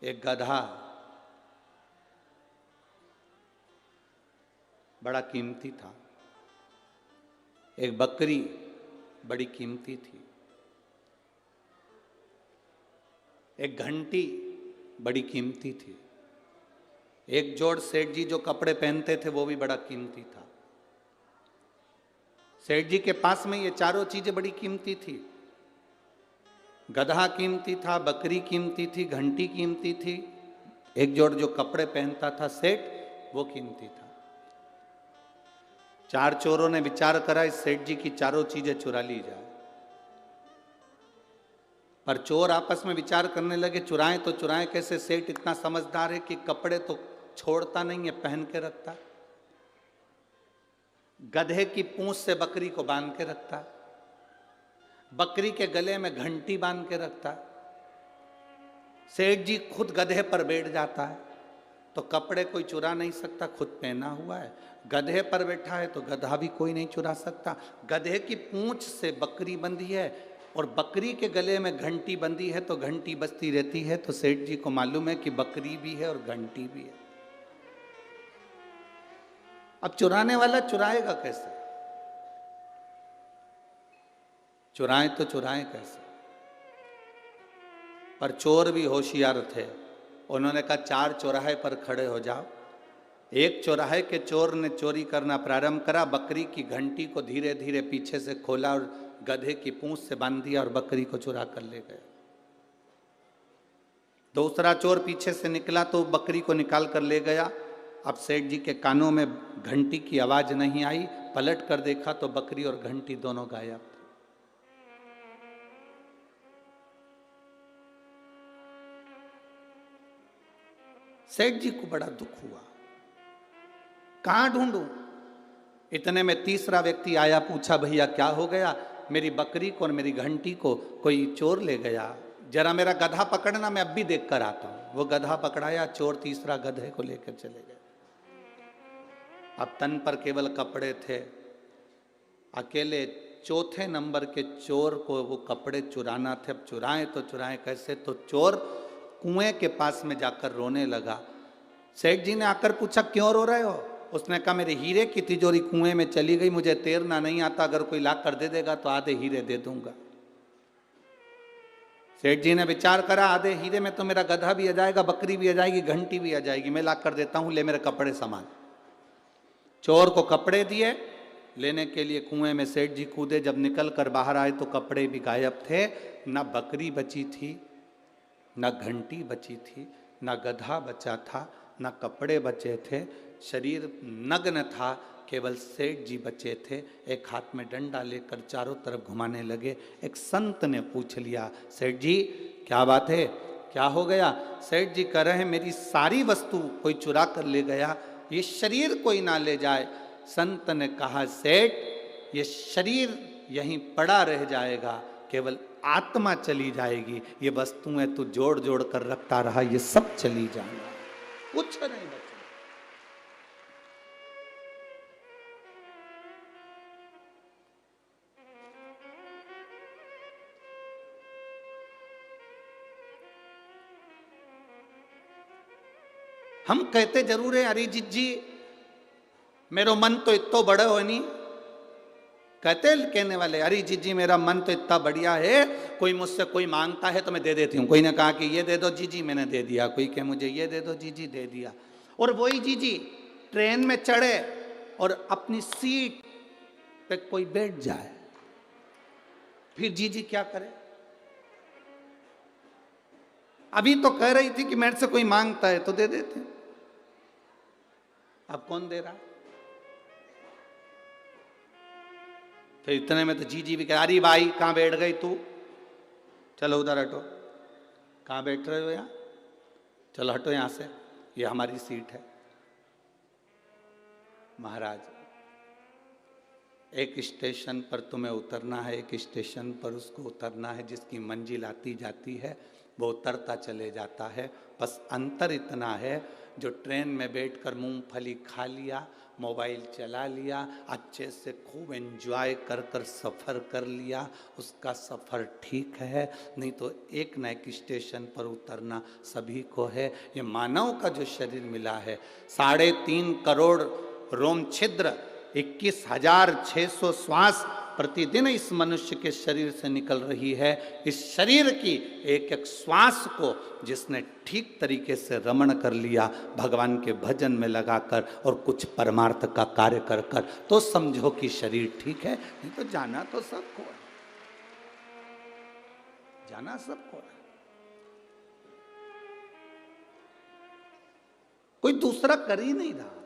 एक गधा बड़ा कीमती था, एक बकरी बड़ी कीमती थी, एक घंटी बड़ी कीमती थी, एक जोड़ सेठ जी जो कपड़े पहनते थे वो भी बड़ा कीमती था। सेठ जी के पास में ये चारों चीजें बड़ी कीमती थी। गधा कीमती था, बकरी कीमती थी, घंटी कीमती थी, एक जोड़ जो कपड़े पहनता था सेठ वो कीमती था। चार चोरों ने विचार करा इस सेठ जी की चारों चीजें चुरा ली जाए। पर चोर आपस में विचार करने लगे चुराएं तो चुराएं कैसे। सेठ इतना समझदार है कि कपड़े तो छोड़ता नहीं है, पहन के रखता, गधे की पूंछ से बकरी को बांध के रखता, बकरी के गले में घंटी बांध के रखता, सेठ जी खुद गधे पर बैठ जाता है तो कपड़े कोई चुरा नहीं सकता, खुद पहना हुआ है। गधे पर बैठा है तो गधा भी कोई नहीं चुरा सकता। गधे की पूंछ से बकरी बंधी है और बकरी के गले में घंटी बंधी है तो घंटी बजती रहती है। तो सेठ जी को मालूम है कि बकरी भी है और घंटी भी है। अब चुराने वाला चुराएगा कैसे, चुराएं तो चुराएं कैसे। पर चोर भी होशियार थे, उन्होंने कहा चार चौराहे पर खड़े हो जाओ। एक चौराहे के चोर ने चोरी करना प्रारंभ करा, बकरी की घंटी को धीरे धीरे पीछे से खोला और गधे की पूंछ से बांध दिया और बकरी को चुरा कर ले गए। दूसरा चोर पीछे से निकला तो बकरी को निकाल कर ले गया। अब सेठ जी के कानों में घंटी की आवाज नहीं आई, पलट कर देखा तो बकरी और घंटी दोनों गायब। सेठ जी को बड़ा दुख हुआ, कहां ढूंढूं। इतने में तीसरा व्यक्ति आया, पूछा भैया क्या हो गया। मेरी बकरी को और मेरी घंटी को कोई चोर ले गया, जरा मेरा गधा पकड़ना, मैं अब भी देख कर आता हूं। वो गधा पकड़ाया, चोर तीसरा गधे को लेकर चले गए। अब तन पर केवल कपड़े थे, अकेले चौथे नंबर के चोर को वो कपड़े चुराना थे। अब चुराएं तो चुराएं कैसे। तो चोर कुएं के पास में जाकर रोने लगा। सेठ जी ने आकर पूछा क्यों रो रहे हो। उसने कहा मेरे हीरे की तिजोरी कुएं में चली गई, मुझे तैरना नहीं आता, अगर कोई ला कर दे देगा तो आधे हीरे दे दूंगा। सेठ जी ने विचार करा आधे हीरे में तो मेरा गधा भी आ जाएगा, बकरी भी आ जाएगी, घंटी भी आ जाएगी, मैं ला कर देता हूं, ले मेरे कपड़े सामान। चोर को कपड़े दिए, लेने के लिए कुएं में सेठ जी कूदे। जब निकल कर बाहर आए तो कपड़े भी गायब थे, ना बकरी बची थी, ना घंटी बची थी, ना गधा बचा था, ना कपड़े बचे थे, शरीर नग्न था, केवल सेठ जी बचे थे। एक हाथ में डंडा लेकर चारों तरफ घुमाने लगे। एक संत ने पूछ लिया सेठ जी क्या बात है, क्या हो गया। सेठ जी कह रहे हैं मेरी सारी वस्तु कोई चुरा कर ले गया, ये शरीर कोई ना ले जाए। संत ने कहा सेठ ये शरीर यहीं पड़ा रह जाएगा, केवल आत्मा चली जाएगी। ये वस्तुएं तू जोड़ जोड़ कर रखता रहा, ये सब चली जाएगा, कुछ नहीं बचा। हम कहते जरूर है अरिजीत जी मेरो मन तो इतो बड़ा हो नहीं, कहते कहने वाले अरिजीत जी मेरा मन तो इतना बढ़िया है, कोई मुझसे कोई मांगता है तो मैं दे देती हूँ। कोई ने कहा कि ये दे दो जीजी, मैंने दे दिया। कोई कहे मुझे ये दे दो जीजी, दे दिया। और वही जीजी ट्रेन में चढ़े और अपनी सीट पे कोई बैठ जाए, फिर जीजी क्या करे। अभी तो कह रही थी कि मेरे से कोई मांगता है तो दे देते, अब कौन दे रहा है। फिर इतने में तो जीजी भी कह अरे भाई कहां बैठ गई तू, चलो उधर हटो, कहां बैठ रहे हो यहाँ, चलो हटो यहां से, ये हमारी सीट है। महाराज एक स्टेशन पर तुम्हें उतरना है, एक स्टेशन पर उसको उतरना है, जिसकी मंजिल आती जाती है वो उतरता चले जाता है। बस अंतर इतना है, जो ट्रेन में बैठकर मूंगफली खा लिया, मोबाइल चला लिया, अच्छे से खूब एंजॉय कर कर सफ़र कर लिया, उसका सफ़र ठीक है। नहीं तो एक न एक स्टेशन पर उतरना सभी को है। ये मानव का जो शरीर मिला है, 3.5 करोड़ रोम छिद्र, 21,600 श्वास प्रतिदिन इस मनुष्य के शरीर से निकल रही है। इस शरीर की एक एक श्वास को जिसने ठीक तरीके से रमण कर लिया, भगवान के भजन में लगाकर और कुछ परमार्थ का कार्य कर कर, तो समझो कि शरीर ठीक है। नहीं तो जाना तो सबको है, जाना सबको है। कोई दूसरा कर ही नहीं रहा।